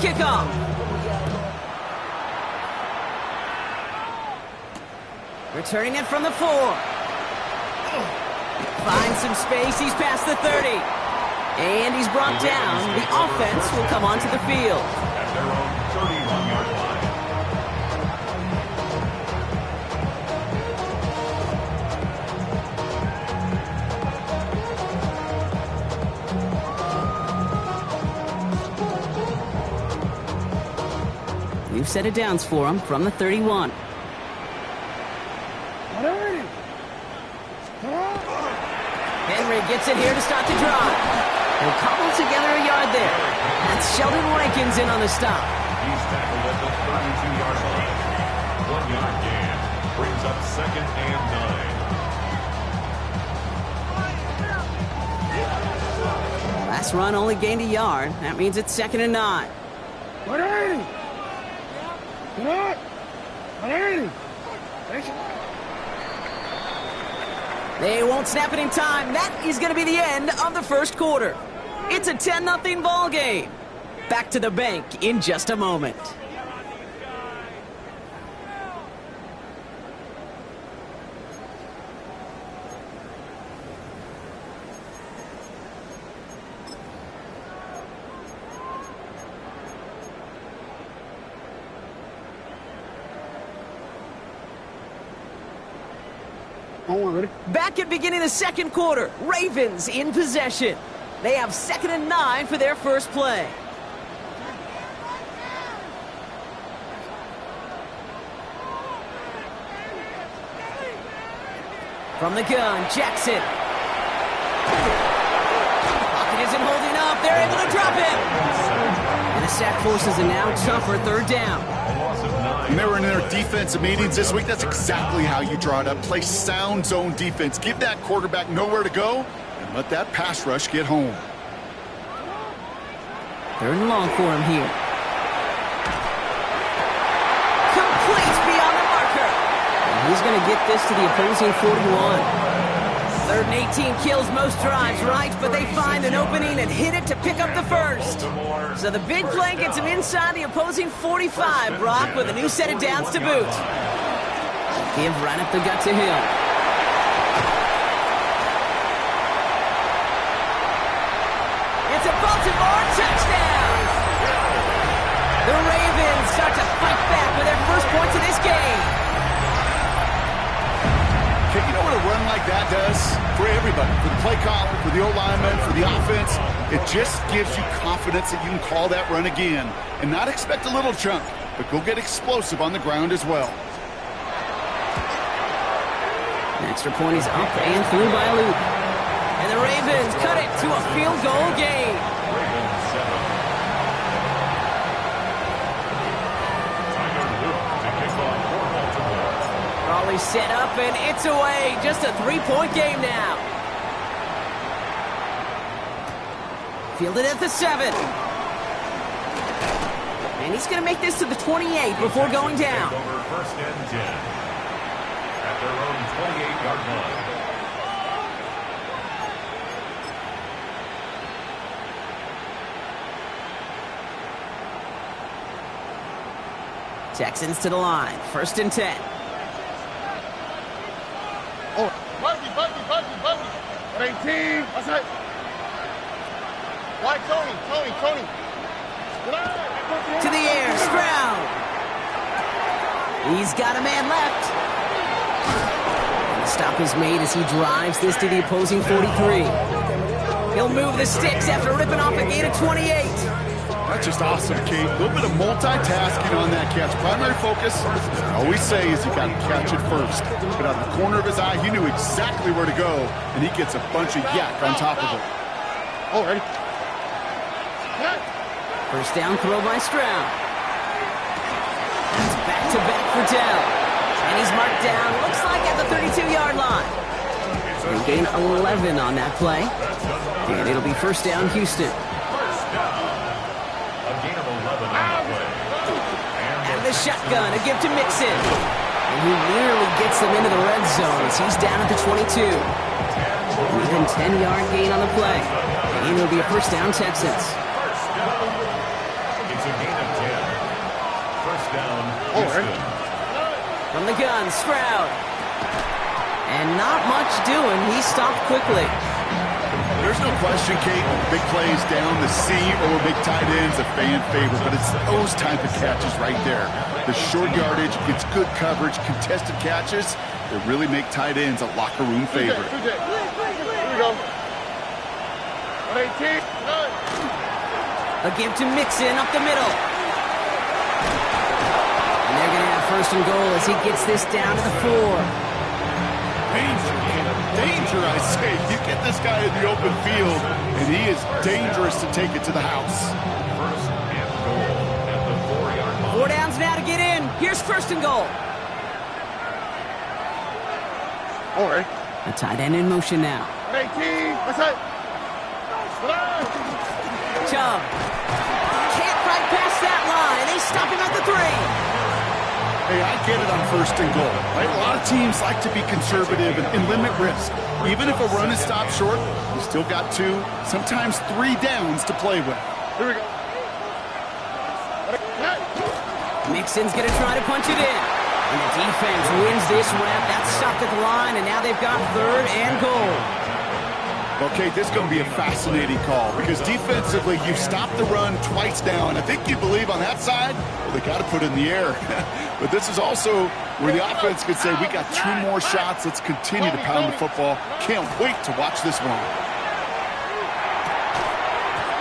kickoff. Returning it from the 4. Finds some space. He's past the 30. And he's brought down. The offense will come onto the field. At their own 31-yard line. New set of downs for him from the 31. Henry gets it here to start the drive. He'll cobble together a yard there. That's Sheldon Rankins in on the stop. He's tackled at the 32-yard line. 1-yard gain brings up 2nd and 9. Last run only gained a yard. That means it's 2nd and 9. They won't snap it in time. That is going to be the end of the first quarter. It's a 10-0 ball game. Back to the bank in just a moment. Back at beginning the second quarter, Ravens in possession. They have 2nd and 9 for their first play. From the gun, Jackson. Pocket isn't holding up. They're able to drop him. And the sack forces a now tougher 3rd down. When they were in their defensive meetings this week, that's exactly how you draw it up. Play sound zone defense. Give that quarterback nowhere to go and let that pass rush get home. 3rd and long for him here. Complete beyond the marker. And he's going to get this to the opposing 41. 3rd and 18 kills most drives, right? But they find an opening and hit it to pick up the first. So the big play gets him inside the opposing 45, Brock, with a new set of downs to boot. Give right up the gut to Hill. It's a Baltimore touchdown! The Ravens start to fight back with their first points of this game. You know what a run like that does for everybody, for the play caller, for the O-lineman, for the offense? It just gives you confidence that you can call that run again and not expect a little chunk, but go get explosive on the ground as well. An extra point is up and through by a loop. And the Ravens cut it to a field goal game. Raleigh set up and it's away. Just a 3-point game now. Fielded at the 7. And he's going to make this to the 28 before going down. First and 10 at their own 28-yard line. Texans to the line. 1st and 10. Oh, Buggy. 18. What's that? Why, Tony? To the air, Stroud. He's got a man left. And the stop is made as he drives this to the opposing 43. He'll move the sticks after ripping off a gain of 28. That's just awesome, Kate. A little bit of multitasking on that catch. Primary focus, I always say, is you got to catch it first. But out of the corner of his eye, he knew exactly where to go, and he gets a bunch of yak on top of it. Oh, ready? First down throw by Stroud. That's back-to-back for Dell. And he's marked down, looks like at the 32-yard line. They gain 11 on that play. And it'll be first down, Houston. And the shotgun, a gift to Mixon. And he nearly gets them into the red zone as he's down at the 22. Even 10-yard gain on the play. And it'll be a first down, Texans. It's a gain of Touchdown, Houston. From the gun, Stroud. And not much doing. He stopped quickly. There's no question, Kate, big plays down the seam or big tight ends, a fan favorite, but it's those type of catches right there. The short yardage, gets good coverage, contested catches that really make tight ends a locker room favorite. Here we go. 118. A give to Mixon up the middle. And they're going to have first and goal as he gets this down to the 4. Danger, I say. You get this guy in the open field, and he is dangerous to take it to the house. First and goal at the 4-yard line. 4 downs now to get in. Here's first and goal. All right. A tight end in motion now. 118. What's that? Chubb. Can't right past that line. They stop him at the 3. Hey, I get it on first and goal. Right? A lot of teams like to be conservative and limit risk. Even if a run is stopped short, you still got 2, sometimes 3 downs to play with. Here we go. Mixon's going to try to punch it in. And the defense wins this rep. That's stopped at the line, and now they've got third and goal. Okay, this is going to be a fascinating call because defensively, you've stopped the run twice now, and I think you believe on that side, well, they got to put it in the air. But this is also where the offense could say, we got 2 more shots. Let's continue to pound the football. Can't wait to watch this one.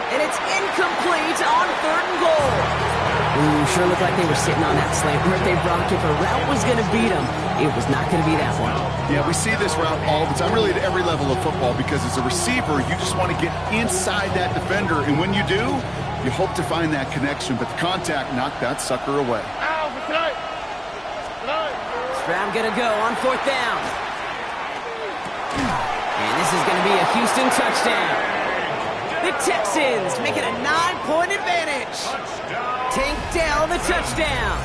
And it's incomplete on third and goal. Ooh, sure looked like they were sitting on that slant route they brought. If a route was going to beat them, it was not going to be that one. Yeah, we see this route all the time, really at every level of football, because as a receiver, you just want to get inside that defender, and when you do, you hope to find that connection, but the contact knocked that sucker away. Stroud going to go on 4th down. And this is going to be a Houston touchdown. The Texans make it a 9-point advantage. Tank Dell the touchdown.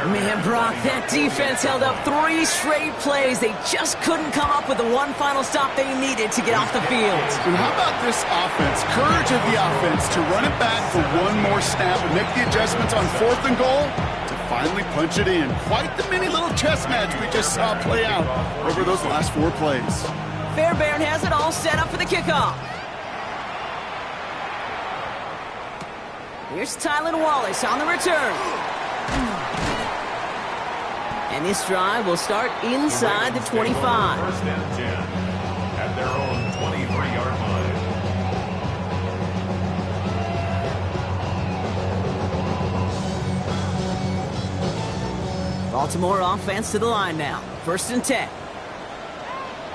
Man, Brock, that defense held up 3 straight plays. They just couldn't come up with the one final stop they needed to get off the field. And how about this offense? Courage of the offense to run it back for one more snap and make the adjustments on 4th and goal to finally punch it in. Quite the mini little chess match we just saw play out over those last 4 plays. Fairbairn has it all set up for the kickoff. Here's Tylan Wallace on the return. And this drive will start inside the 25. First and 10 at their own 23-yard line. Baltimore offense to the line now. First and 10.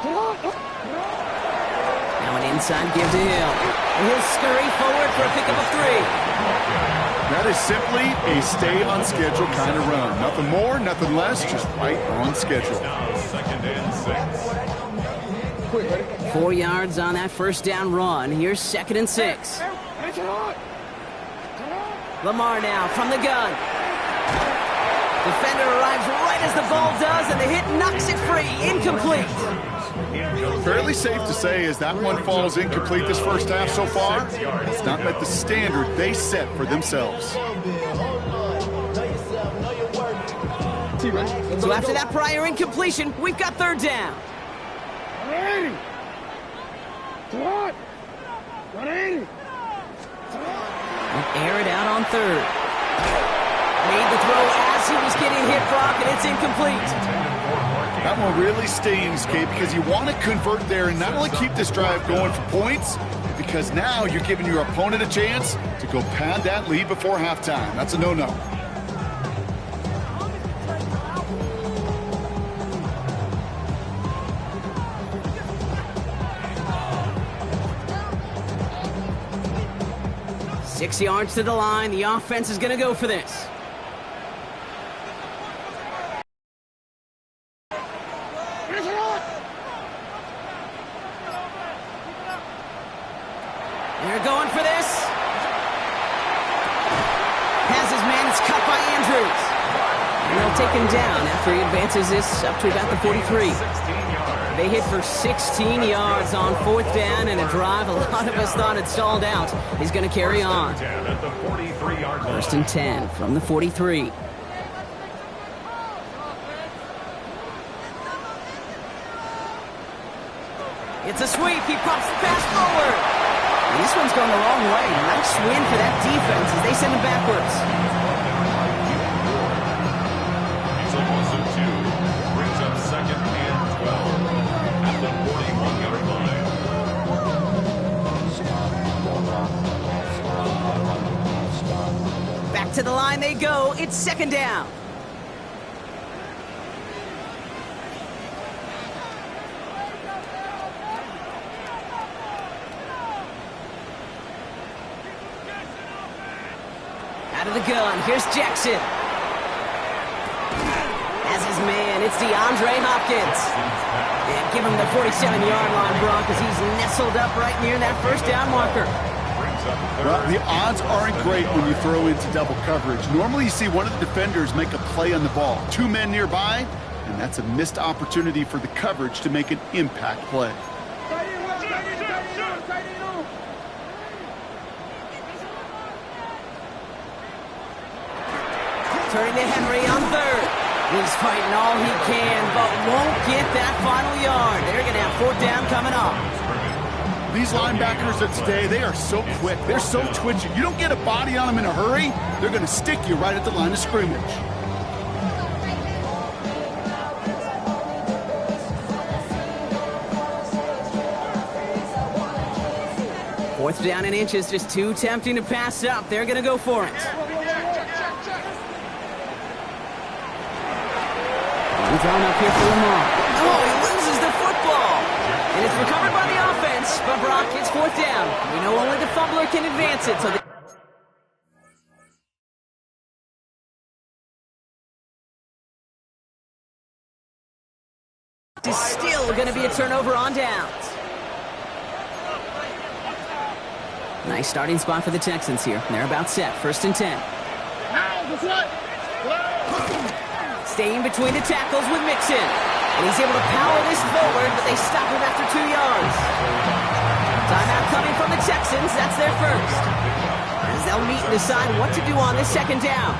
Now an inside give to Hill. And he'll scurry forward for a pickup of 3. That is simply a stay-on-schedule kind of run. Nothing more, nothing less, just right on schedule. Now 2nd and 6. 4 yards on that first down run. Here's 2nd and 6. Lamar now from the gun. Defender arrives right as the ball does, and the hit knocks it free. Incomplete. Fairly safe to say as that one falls incomplete this first half so far, it's not met the standard they set for themselves. So after that prior incompletion, we've got 3rd down. 180. What? 180. Air it out on 3rd. Made the throw as he was getting hit, Brock, and it's incomplete. That one really stings, Kate, because you want to convert there and not only keep this drive going for points, because now you're giving your opponent a chance to go pad that lead before halftime. That's a no-no. Six yards to the line. The offense is going to go for this. They're going for this. Has his man. It's cut by Andrews. And they'll take him down after he advances this up to about the 43. 16 yards. They hit for 16 yards on 4th down and a drive a lot of us thought had stalled out is going to carry on. 1st and 10 from the 43. It's a sweep. He pops the pass forward. And this one's going the wrong way. Nice win for that defense as they send him backwards. He's a loss of 2. Brings up 2nd and 12 at the 41-yard line. Back to the line they go. It's 2nd down. Out of the gun, here's Jackson. As his man, it's DeAndre Hopkins. And give him the 47-yard line, Brock, as he's nestled up right near that 1st down marker. Well, the odds aren't great when you throw into double coverage. Normally you see one of the defenders make a play on the ball. 2 men nearby, and that's a missed opportunity for the coverage to make an impact play. Turning to Henry on 3rd. He's fighting all he can, but won't get that final yard. They're going to have 4th down coming up. These linebackers of today, they are so quick. They're so twitchy. You don't get a body on them in a hurry, they're going to stick you right at the line of scrimmage. Fourth down in inches, just too tempting to pass up. They're going to go for it. He's thrown up here for Lamar. Oh, he loses the football. And it's recovered by the offense, but Brock, it's 4th down. We know only the fumbler can advance it, so it's still going to be a turnover on downs. Nice starting spot for the Texans here. They're about set. 1st and 10. Staying between the tackles with Mixon. And he's able to power this forward, but they stop him after 2 yards. Timeout coming from the Texans. That's their first. As they'll meet and decide what to do on this 2nd down.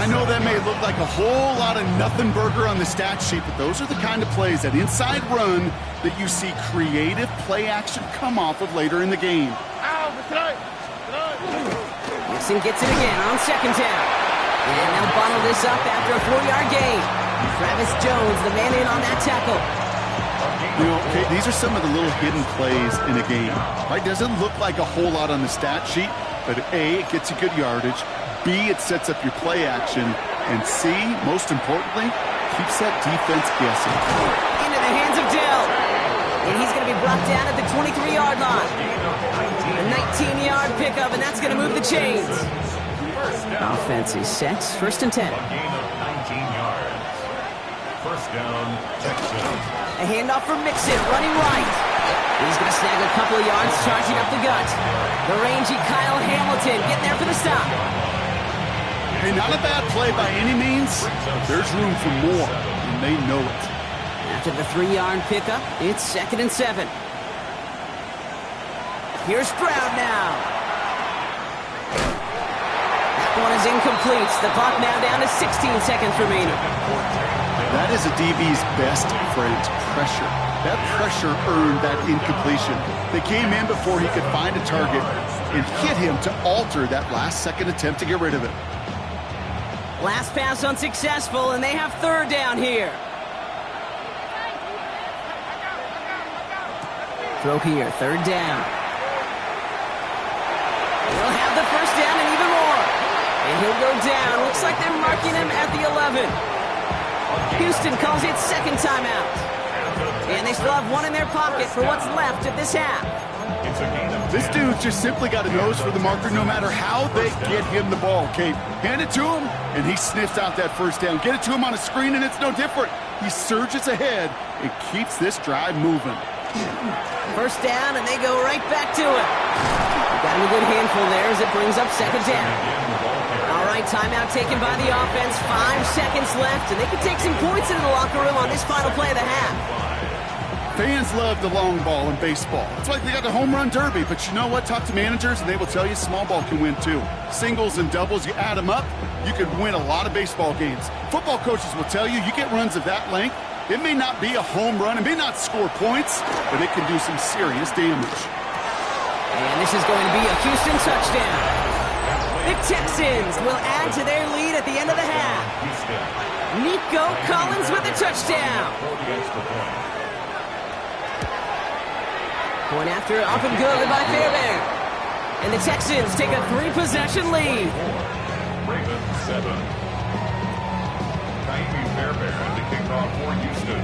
I know that may look like a whole lot of nothing burger on the stat sheet, but those are the kind of plays, that inside run, that you see creative play action come off of later in the game. Mixon gets it again on 2nd down. And they'll bottle this up after a 4-yard gain. Travis Jones, the man in on that tackle. You know, okay, these are some of the little hidden plays in a game. Right? Doesn't look like a whole lot on the stat sheet, but A, it gets you good yardage. B, it sets up your play action. And C, most importantly, keeps that defense guessing. Into the hands of Dell. And he's going to be brought down at the 23-yard line. A 19-yard pickup, and that's going to move the chains. Offense is set. 1st and 10. A gain of 19 yards. 1st down, Texans. A handoff for Mixon, running right. He's going to snag a couple of yards, charging up the gut. The rangy Kyle Hamilton getting there for the stop. Hey, not a bad play by any means, but there's room for more, and they know it. After the 3-yard pickup, it's 2nd and 7. Here's Stroud now. One is incomplete. The clock now down to 16 seconds remaining. That is a DB's best friend, pressure. That pressure earned that incompletion. They came in before he could find a target and hit him to alter that last-second attempt to get rid of it. Last pass unsuccessful, and they have 3rd down here. Throw here, 3rd down. They'll have the 1st down and even more. And he'll go down. Looks like they're marking him at the 11. Houston calls it 2nd timeout. And they still have one in their pocket for what's left of this half. This dude just simply got a nose for the marker no matter how they get him the ball, Kate. Hand it to him, and he sniffs out that 1st down. Get it to him on a screen, and it's no different. He surges ahead and keeps this drive moving. 1st down, and they go right back to it. Got him a good handful there as it brings up 2nd down. All right, timeout taken by the offense. 5 seconds left, and they can take some points into the locker room on this final play of the half. Fans love the long ball in baseball. It's like they got the home run derby, but you know what? Talk to managers and they will tell you small ball can win too. Singles and doubles, you add them up, you can win a lot of baseball games. Football coaches will tell you, you get runs of that length, it may not be a home run, it may not score points, but it can do some serious damage. And this is going to be a Houston touchdown. The Texans will add to their lead at the end of the half. Nico Collins with a touchdown. Point after, up and good by Fairbairn. And the Texans take a 3-possession lead. Ravens 7. Fairbairn to kick off for Houston.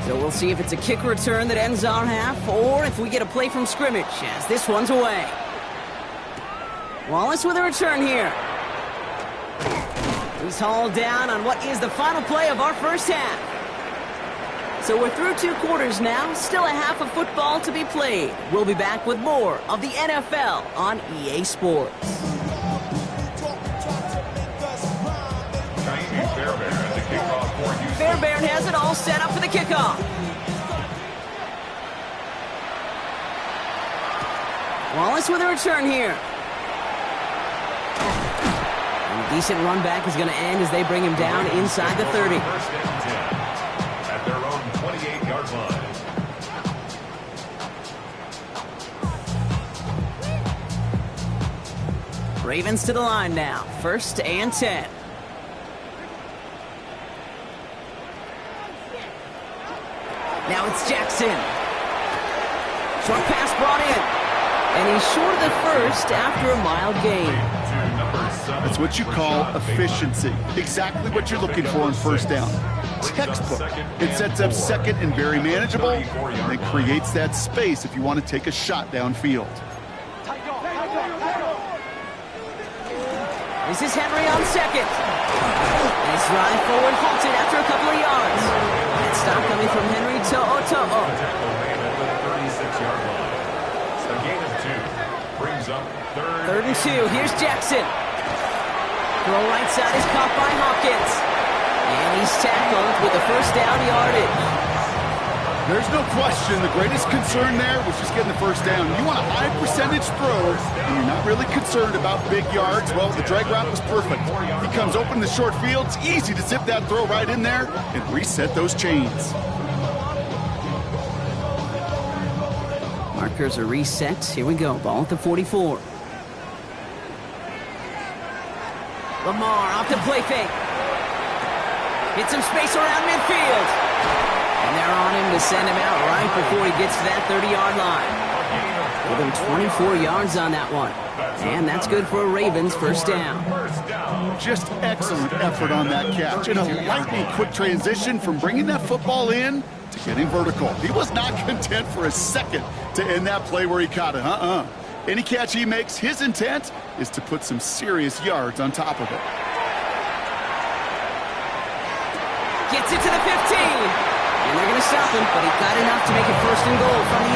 So we'll see if it's a kick return that ends our half, or if we get a play from scrimmage, as this one's away. Wallace with a return here. He's hauled down on what is the final play of our first half. So we're through 2 quarters now, still a half of football to be played. We'll be back with more of the NFL on EA Sports. Fairbairn has it all set up for the kickoff. Wallace with a return here. And a decent run back is going to end as they bring him down inside the 30. First and 10 at their own 28-yard line. Ravens to the line now. 1st and 10. Now it's Jackson. Short pass brought in. And he's short of the first after a mild gain. That's what you call efficiency. Exactly what you're looking for on first down. Textbook. It sets up second and very manageable, and it creates that space if you want to take a shot downfield. This is Henry on second. Nice drive forward, halted after a couple of yards. That stop coming from Henry to Oto'o. A gain of 2 brings up 3rd and 2. Here's Jackson. Throw right side is caught by Hawkins. And he's tackled with a first down yardage. There's no question the greatest concern there was just getting the first down. You want a high percentage throw, and you're not really concerned about big yards. Well, the drag route was perfect. He comes open the short field. It's easy to zip that throw right in there and reset those chains. Markers are reset. Here we go. Ball at the 44. Lamar off the play fake. Get some space around midfield. And they're on him to send him out right before he gets to that 30-yard line. Give him 24 yards on that one. And that's good for a Ravens first down. Just excellent effort on that catch. And a lightning quick transition from bringing that football in to getting vertical. He was not content for a second to end that play where he caught it. Any catch he makes, his intent is to put some serious yards on top of it. Gets it to the 15. And they're going to stop him, but he got enough to make it 1st and goal from the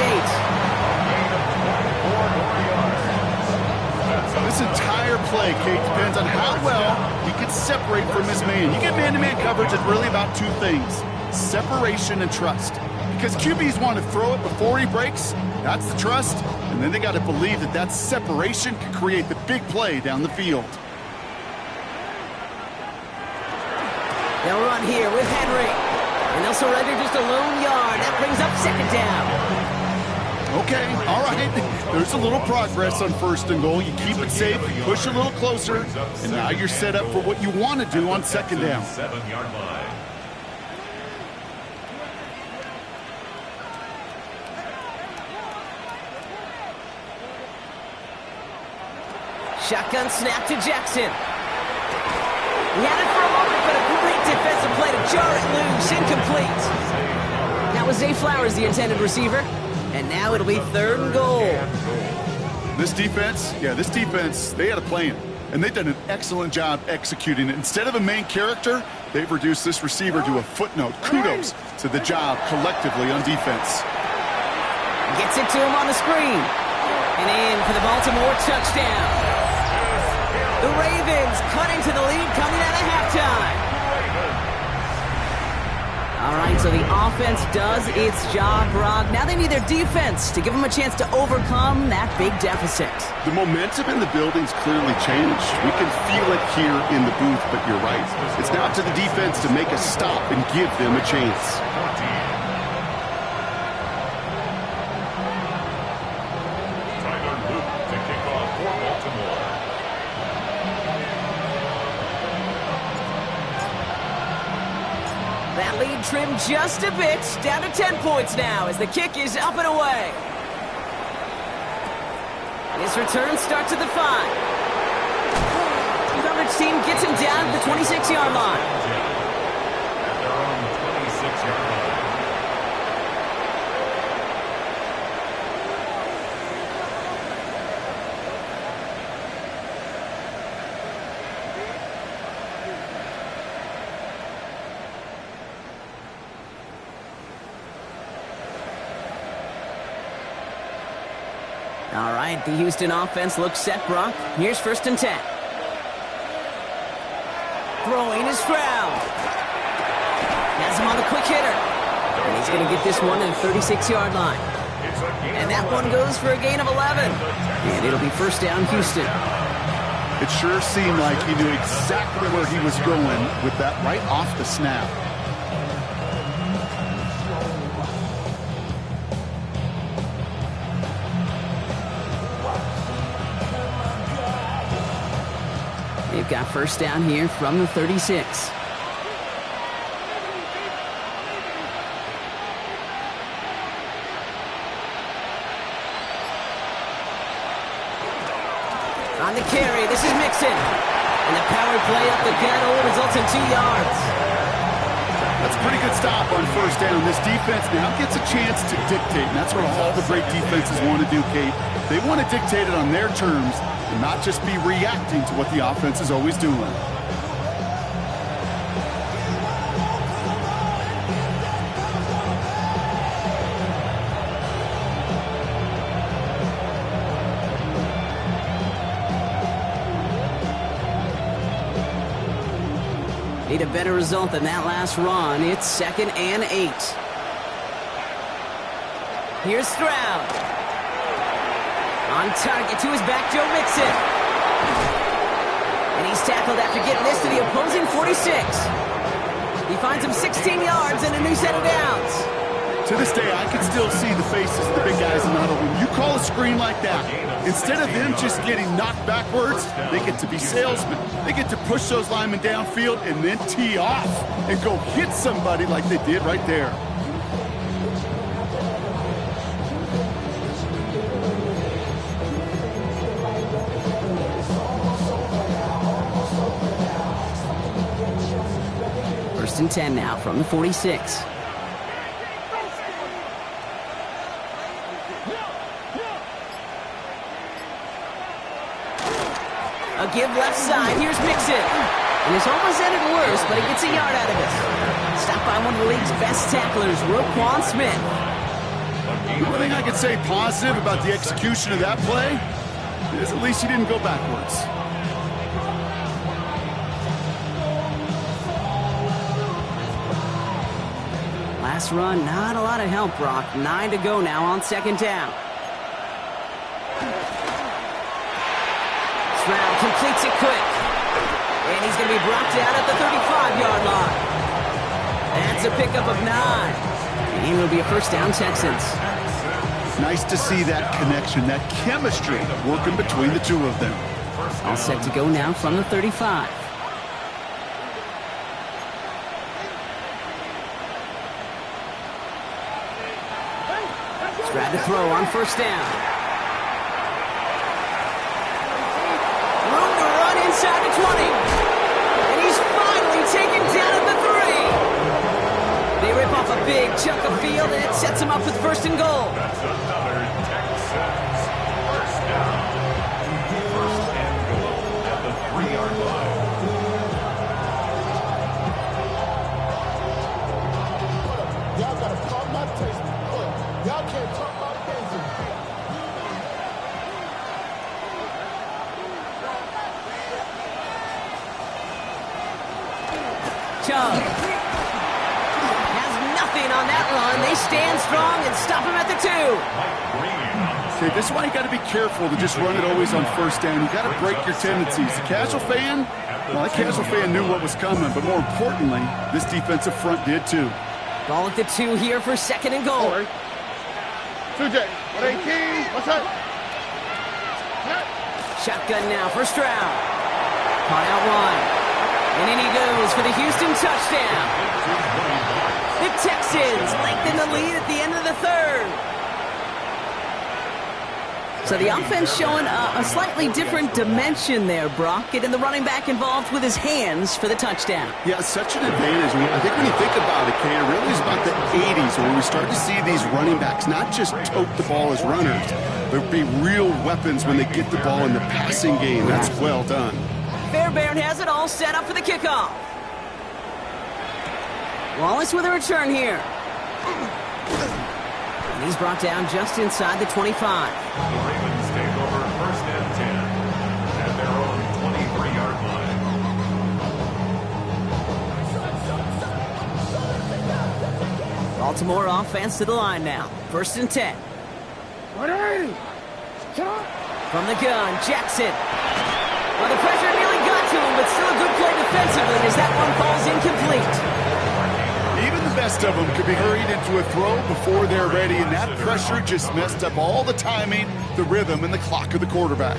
8. This entire play, Kate, depends on how well he can separate from his man. You get man-to-man coverage, it's really about 2 things: separation and trust. Because QBs want to throw it before he breaks. That's the trust. And then they got to believe that that separation can create the big play down the field. They'll run here with Henry. And they'll surrender just a lone yard. That brings up 2nd down. Okay, all right. There's a little progress on 1st and goal. You keep it safe, you push a little closer, and now you're set up for what you want to do on 2nd down. 7-yard line. Shotgun snap to Jackson. He had it for a moment, but a great defensive play to jar it loose. Incomplete. That was Zay Flowers, the intended receiver. And now it'll be 3rd and goal. This defense, they had a plan. And they've done an excellent job executing it. Instead of a main character, they've reduced this receiver to a footnote. Kudos to the job collectively on defense. Gets it to him on the screen. And in for the Baltimore touchdown. The Ravens cut into the lead coming out of halftime. All right, so the offense does its job, Brock. Now they need their defense to give them a chance to overcome that big deficit. The momentum in the building's clearly changed. We can feel it here in the booth, but you're right. It's now up to the defense to make a stop and give them a chance. That lead trimmed just a bit, down to 10 points now as the kick is up and away. His return starts at the 5. The coverage team gets him down to the 26-yard line. They're on the 26-yard line. All right, the Houston offense looks set, Brock. Here's 1st and 10. Throwing is Stroud. Has him on the quick hitter. And he's going to get this one to the 36-yard line. And that one goes for a gain of 11. And it'll be 1st down, Houston. It sure seemed like he knew exactly where he was going with that right off the snap. They've got 1st down here from the 36. On the carry, this is Mixon. And the power play up the gut results in 2 yards. That's a pretty good stop on 1st down. This defense now gets a chance to dictate, and that's what all the great defenses want to do, Kate. They want to dictate it on their terms and not just be reacting to what the offense is always doing. Need a better result than that last run. It's 2nd and 8. Here's Stroud. On target to his back, Joe Mixon. And he's tackled after getting this to the opposing 46. He finds him 16 yards and a new set of downs. To this day, I can still see the faces of the big guys in the huddle. When you call a screen like that, instead of them just getting knocked backwards, they get to be salesmen. They get to push those linemen downfield and then tee off and go hit somebody like they did right there. First and 10 now from the 46. A give left side. Here's Mixon. And it's almost ended worse, but he gets a yard out of it. Stopped by one of the league's best tacklers, Roquan Smith. The only thing I could say positive about the execution of that play is at least he didn't go backwards. Last run, not a lot of help, Brock. 9 to go now on 2nd down. Stroud completes it quick. And he's going to be brought down at the 35-yard line. That's a pickup of 9. And it'll be a 1st down, Texans. Nice to see that connection, that chemistry working between the two of them. All set to go now from the 35. Stroud to throw on 1st down. Inside the 20. And he's finally taken down at the 3. They rip off a big chunk of field, and it sets him up with 1st and goal. That's another Texans 1st down. 1st and goal at the 3-yard line. Y'all got to talk my taste. Y'all can't talk my taste. Chubb has on that run. They stand strong and stop him at the 2. Okay, this is why you got to be careful to just run it always on first down. You got to break your tendencies. The casual fan, well, that casual fan knew what was coming, but more importantly, this defensive front did too. Ball at the 2 here for 2nd and goal. 2J, 118, what's up? Shotgun now for Stroud. Caught out wide. And in he goes for the Houston touchdown. The Texans lengthen the lead at the end of the 3rd. So the offense showing a slightly different dimension there, Brock. Getting the running back involved with his hands for the touchdown. Yeah, such an advantage. I think when you think about it, Kay, it really is about the 80s where we start to see these running backs not just tote the ball as runners, but be real weapons when they get the ball in the passing game. That's well done. Fairbairn has it all set up for the kickoff. Wallace with a return here. And he's brought down just inside the 25. The Ravens take over 1st and 10 at their own 23-yard line. Baltimore offense to the line now. 1st and 10. From the gun, Jackson. Well, the pressure nearly got to him, but still a good play defensively as that one falls incomplete. Even the best of them could be hurried into a throw before they're ready, and that pressure just messed up all the timing, the rhythm, and the clock of the quarterback.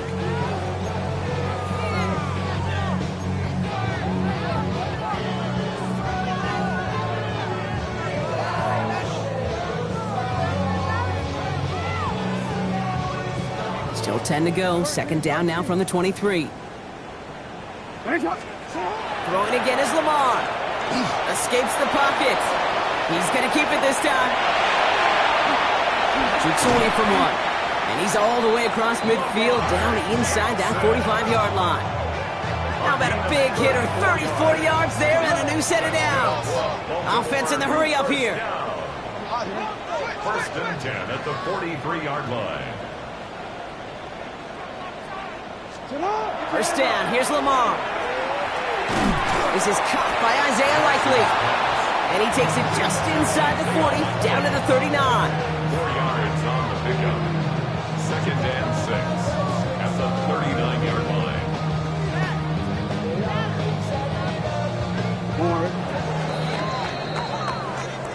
Still 10 to go. 2nd down now from the 23. Throwing again is Lamar. Escapes the pocket. He's going to keep it this time. Shoots away from one. And he's all the way across midfield down inside that 45-yard line. How about a big hitter? 30, 40 yards there and a new set of downs. Offense in the hurry up here. 1st and 10 at the 43-yard line. 1st down. Here's Lamar. This is caught by Isaiah Likely. And he takes it just inside the 40, down to the 39. 4 yards on the pickup. 2nd and 6 at the 39-yard line.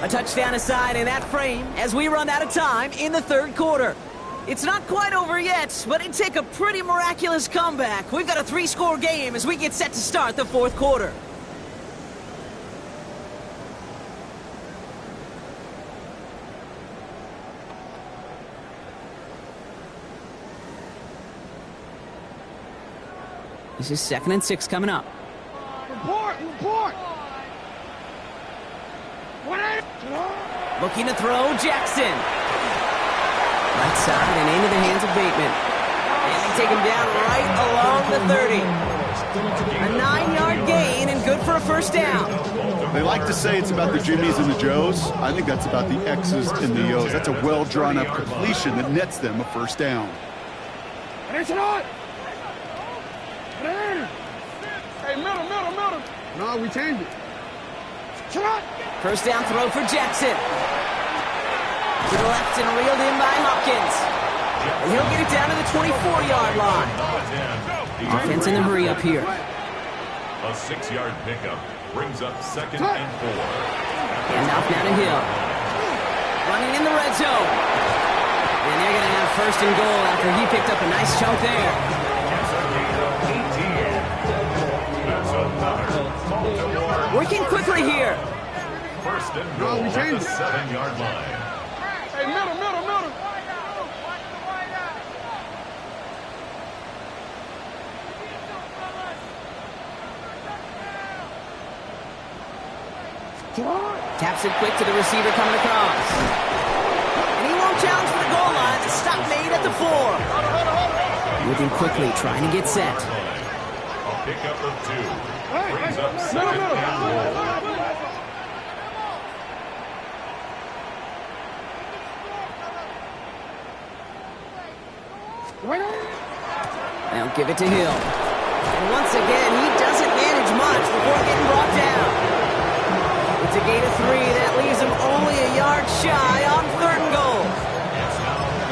A touchdown aside in that frame as we run out of time in the 3rd quarter. It's not quite over yet, but it'd take a pretty miraculous comeback. We've got a 3-score game as we get set to start the 4th quarter. This is 2nd and 6 coming up. Report! Looking to throw, Jackson. Right side and into the hands of Bateman. And they take him down right along the 30. A 9-yard gain and good for a 1st down. They like to say it's about the Jimmies and the Joes. I think that's about the X's and the O's. That's a well-drawn-up completion that nets them a 1st down. Hey, middle. No, we changed it. 1st down throw for Jackson. To the left and reeled in by Hopkins. And he'll get it down to the 24-yard line. Offense in the hurry up here. A 6-yard pickup brings up 2nd and 4. And off now to Hill. Running in the red zone. And they're going to have 1st and goal after he picked up a nice chunk there. Working quickly here. 1st and goal at the 7-yard line. Hey, middle. Taps it quick to the receiver coming across. And he won't challenge for the goal line. The stop made at the 4. Moving quickly, trying to get set. A pickup of 2. Brings up 2nd and goal. They'll give it to Hill. And once again, he doesn't manage much before getting brought down. It's to gain a 3. That leaves him only a yard shy on 3rd and goal.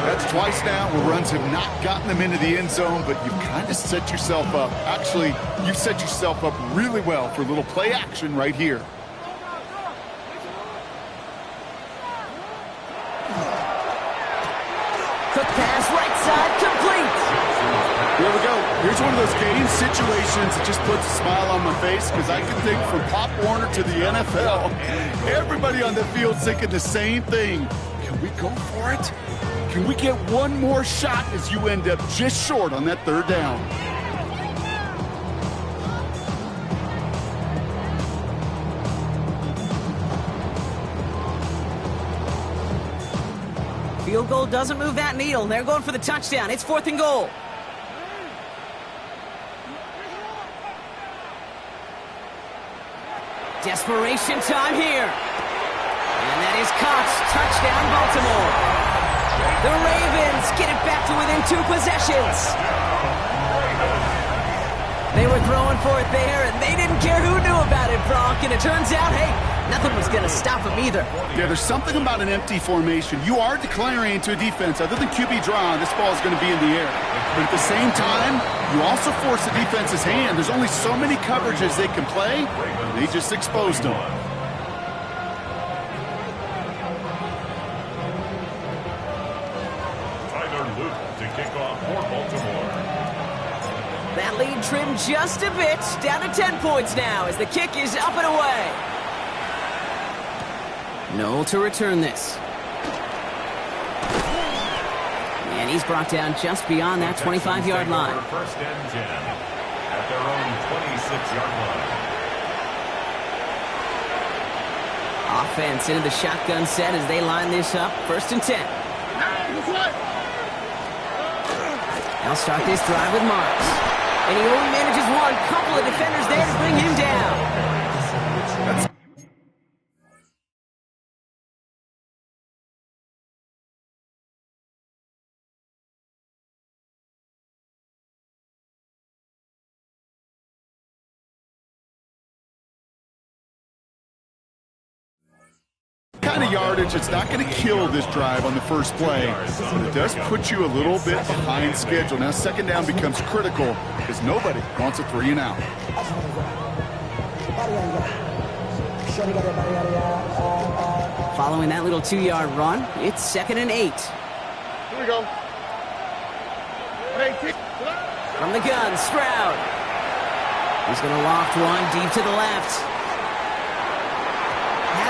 That's twice now where runs have not gotten them into the end zone, but you've kind of set yourself up. Actually, you've set yourself up really well for a little play action right here. Quick pass, right side, complete. Here we go. Here's one of those game situations that just puts a smile on my face because I can think from Pop Warner to the NFL, everybody on the field thinking the same thing. Can we go for it? Can we get one more shot as you end up just short on that 3rd down? Field goal doesn't move that needle. They're going for the touchdown. It's 4th and goal. Desperation time here. And that is caught. Touchdown, Baltimore. The Ravens get it back to within 2 possessions. They were throwing for it there, and they didn't care who knew about it, Brock. And it turns out, hey, nothing was going to stop them either. Yeah, there's something about an empty formation. You are declaring to a defense, other than QB draw, this ball is going to be in the air. But at the same time, you also force the defense's hand. There's only so many coverages they can play, and they just exposed them. To kick off for Baltimore. That lead trimmed just a bit, down to 10 points now as the kick is up and away. Noel to return this. And he's brought down just beyond that 25-yard line. First and 10 at their own 26-yard line. Offense into the shotgun set as they line this up. 1st and 10. They'll start this drive with Marks. And he only manages one. Couple of defenders there to bring him down. Kind of yardage, it's not going to kill this drive on the first play, but it does put you a little bit behind schedule. Now 2nd down becomes critical because nobody wants a 3 and out. Following that little 2-yard run, it's 2nd and 8. Here we go. From the gun, Stroud. He's going to loft one deep to the left.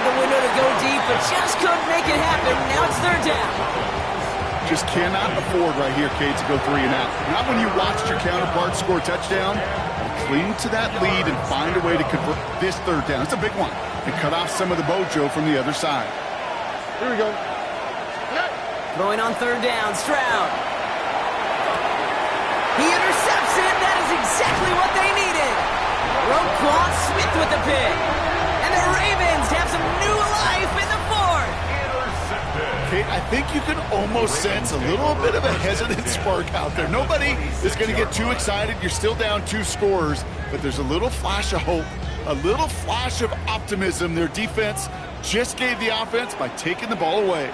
The window to go deep, but just couldn't make it happen. Now it's 3rd down. Just cannot afford right here, Kate, to go 3 and out. Not when you watched your counterpart score a touchdown. Cling to that lead and find a way to convert this 3rd down. It's a big one. And cut off some of the mojo from the other side. Here we go. Throwing on 3rd down, Stroud. He intercepts it. That is exactly what they needed. Roquan Smith with the pick. And the Ravens have some new life in the 4th. Kate, I think you can almost sense a little bit of a hesitant spark out there. Nobody is going to get too excited. You're still down 2 scores, but there's a little flash of hope, a little flash of optimism. Their defense just gave the offense by taking the ball away.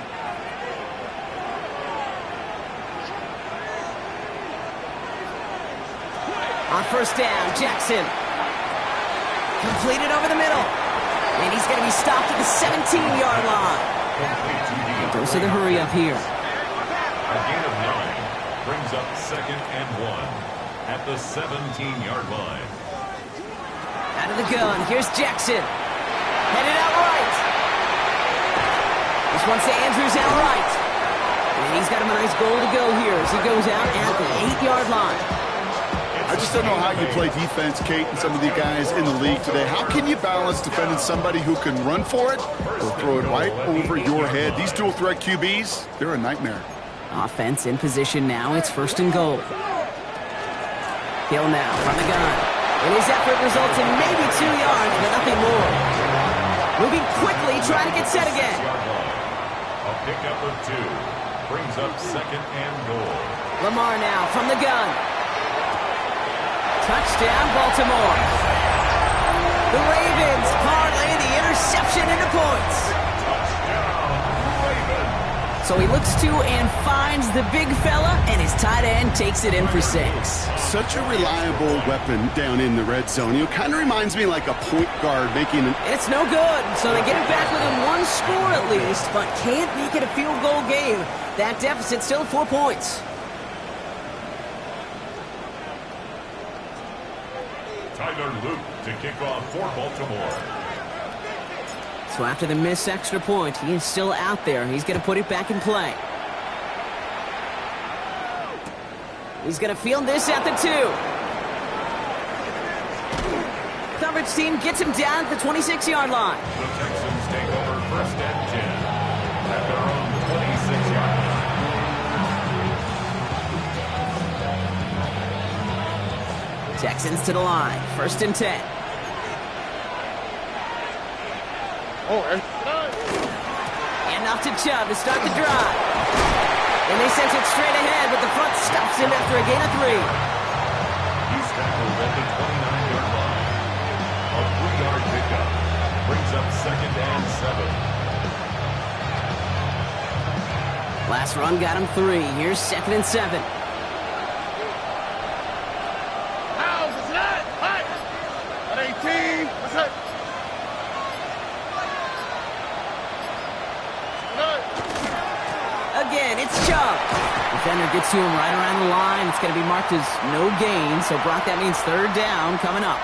On 1st down, Jackson. Completed over the middle. And he's going to be stopped at the 17-yard line. Goes to the hurry up here. A gain of 9 brings up 2nd and 1 at the 17-yard line. Out of the gun, here's Jackson. Headed out right. This one's to Andrews out right. And he's got him a nice goal to go here as he goes out at the 8-yard line. I just don't know how you play defense, Kate, and some of the guys in the league today. How can you balance defending somebody who can run for it or throw it right over your head? These dual threat QBs, they're a nightmare. Offense in position now. It's 1st and goal. Hill now from the gun. And his effort results in maybe 2 yards, but nothing more. Moving quickly, trying to get set again. A pickup of 2 brings up 2nd and goal. Lamar now from the gun. Touchdown, Baltimore. The Ravens parlay the interception reception into points. So he looks to and finds the big fella, and his tight end takes it in for 6. Such a reliable weapon down in the red zone. You know, kind of reminds me like a point guard making an... It's no good, so they get it back within 1 score at least, but can't make it a field goal game. That deficit still 4 points. Tyler Luke to kick off for Baltimore. So after the missed extra point, he is still out there. He's going to put it back in play. He's going to field this at the 2. Coverage team gets him down at the 26-yard line. The Texans take over first and 10 at their own 26-yard line. Texans to the line. First and 10. And off to Chubb to start the drive. And they sent it straight ahead, but the front stops him after a gain of 3. He's tackled at the 29-yard line. A 3-yard pickup brings up second and 7. Last run got him 3. Here's second and 7. How's it tonight? Hi. At 18. What's up? Again, it's Chubb. Defender gets to him right around the line. It's going to be marked as no gain. So, Brock, that means third down coming up.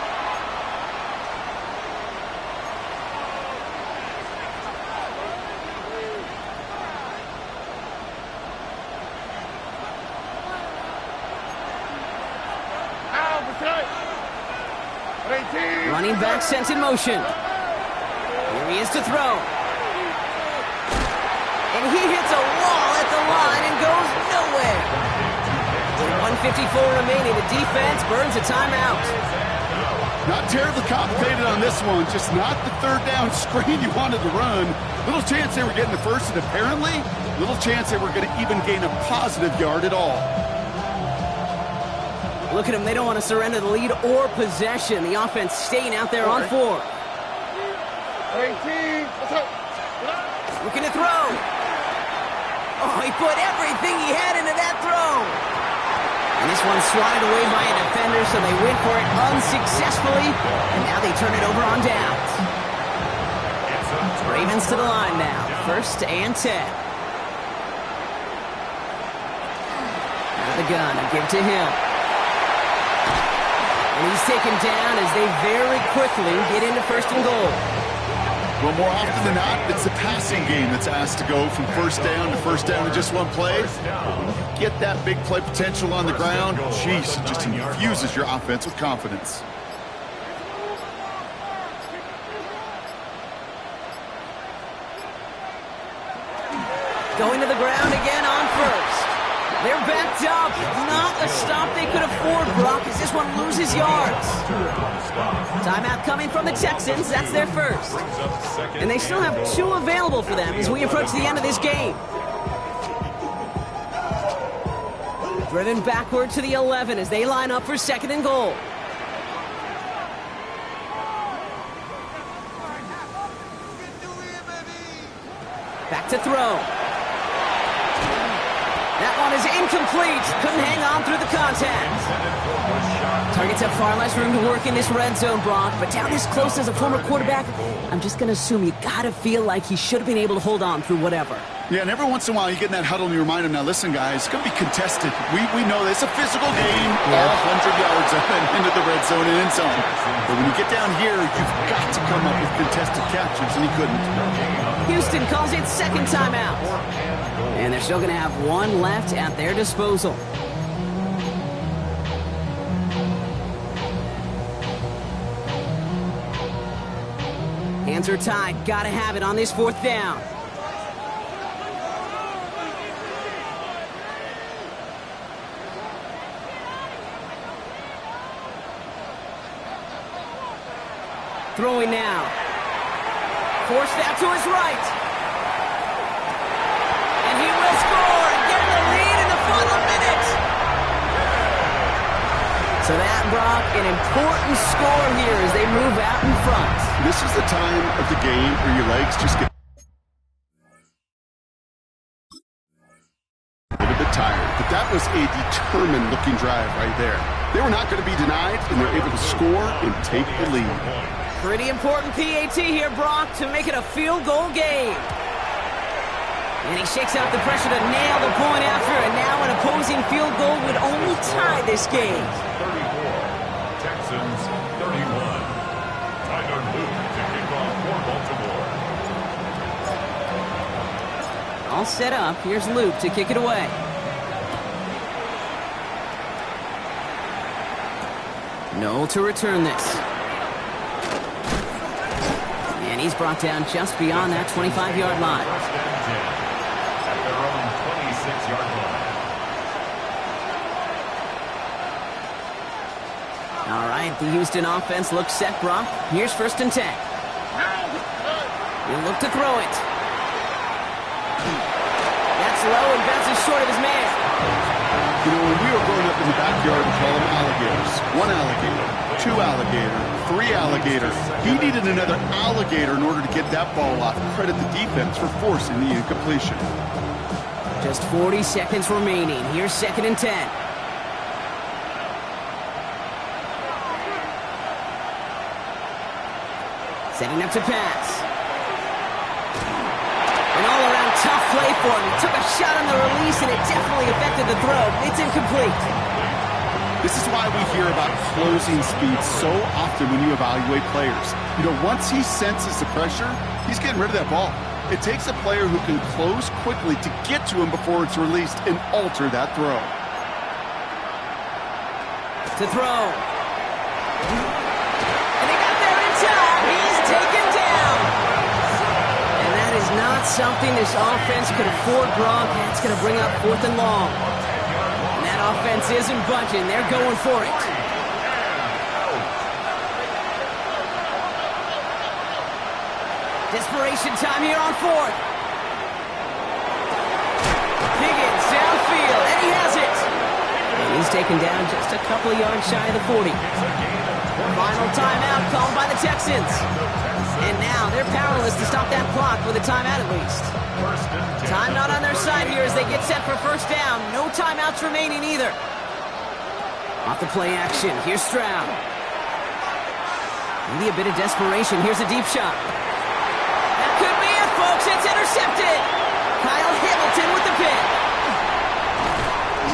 Running back sent in motion. Here he is to throw. And he hits a wall at the line and goes nowhere. With 1:54 remaining, the defense burns a timeout. Not terribly complicated on this one. Just not the third down screen you wanted to run. Little chance they were getting the first, and apparently, little chance they were going to even gain a positive yard at all. Look at them. They don't want to surrender the lead or possession. The offense staying out there on 4. 18. What's up? Looking to throw. Oh, he put everything he had into that throw. And this one's swatted away by a defender, so they went for it unsuccessfully. And now they turn it over on downs. Ravens to the line now. First and 10. Out of the gun. I give to him. And he's taken down as they very quickly get into first and goal. Well, more often than not, it's the passing game that's asked to go from first down in just one play. When you get that big play potential on the ground, geez, it just infuses your offense with confidence. Going to the ground again on first. They're backed up. Not a stop they could afford, Brock, as this one loses yards. Timeout coming from the Texans. That's their first. And they still have 2 available for them as we approach the end of this game. Driven backward to the 11 as they line up for second and goal. Back to throw. That one is incomplete. Couldn't hang on through the contact. Targets have far less room to work in this red zone, Brock, but down this close as a former quarterback, I'm just going to assume you got to feel like he should have been able to hold on through whatever. Yeah, and every once in a while you get in that huddle and you remind him, now listen, guys, it's going to be contested. We know this. It's a physical game, all 100 yards up and into the red zone and end zone. But when you get down here, you've got to come up with contested captures, and he couldn't. Houston calls it second timeout. And they're still going to have 1 left at their disposal. Hands are tied. Got to have it on this 4th down. Throwing now. Forced out to his right. And he will score and get the lead in the final minute. So that Brock. An important score here as they move out in front. This is the time of the game where your legs just get a little bit tired. But that was a determined-looking drive right there. They were not going to be denied, and they're able to score and take the lead. Pretty important PAT here, Brock, to make it a field goal game. And he shakes out the pressure to nail the point after, and now an opposing field goal would only tie this game. 34, Texans 31. Tyler Luke to kick off for Baltimore. All set up. Here's Luke to kick it away. Noel to return this. And he's brought down just beyond that 25-yard line. First and 10 at their own 26-yard line. All right, the Houston offense looks set, Brock. Here's first and 10. He'll look to throw it. That's low and bounces short of his man. You know, when we were growing up in the backyard, we call them alligators. One alligator, two alligator, three alligator. He needed another alligator in order to get that ball off. Credit the defense for forcing the incompletion. Just 40 seconds remaining. Here's second and 10. Setting up to pass. An all-around tough play for him. He took a shot on the release, and it definitely affected the throw. It's incomplete. This is why we hear about closing speed so often when you evaluate players. You know, once he senses the pressure, he's getting rid of that ball. It takes a player who can close quickly to get to him before it's released and alter that throw. To throw. And he got there in time. He's taken down. And that is not something this offense could afford, Gronk. That's going to bring up fourth and long. And that offense isn't budging. They're going for it. Desperation time here on fourth. Higgins downfield, and he has it. And he's taken down just a couple of yards shy of the 40. Final timeout called by the Texans. And now they're powerless to stop that clock with a timeout at least. Time not on their side here as they get set for first down. No timeouts remaining either. Off the play action. Here's Stroud. Maybe a bit of desperation. Here's a deep shot. That could be it, folks. It's intercepted. Kyle Hamilton with the pick.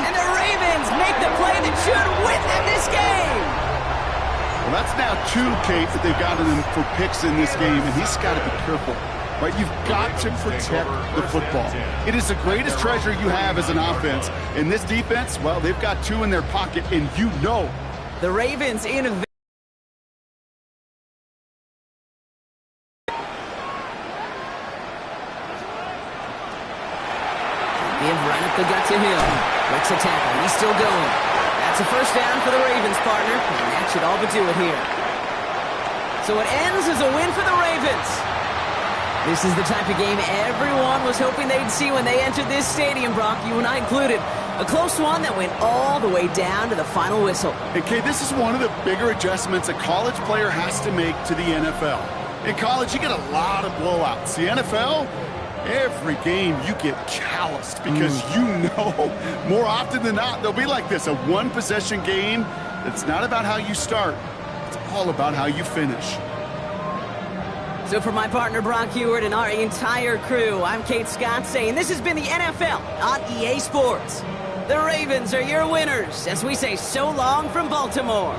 And the Ravens make the play that should win them this game. Well, that's now two, Kate, that they've gotten him for picks in this game, and he's got to be careful. Right? You've got to protect the football. It is the greatest treasure you have as an offense. In this defense, well, they've got two in their pocket, and you know. The Ravens in a give right up the gut to him. Breaks a tackle. He's still going. That's a first down for the Ravens, partner. And that should all but do it here. So it ends as a win for the Ravens. This is the type of game everyone was hoping they'd see when they entered this stadium, Brock, you and I included. A close one that went all the way down to the final whistle. Okay, this is one of the bigger adjustments a college player has to make to the NFL. In college, you get a lot of blowouts. The NFL, every game you get calloused because you know more often than not they'll be like this, a one-possession game. It's not about how you start. It's all about how you finish. So for my partner Brock Heward and our entire crew, I'm Kate Scott saying this has been the NFL on EA Sports. The Ravens are your winners as we say so long from Baltimore.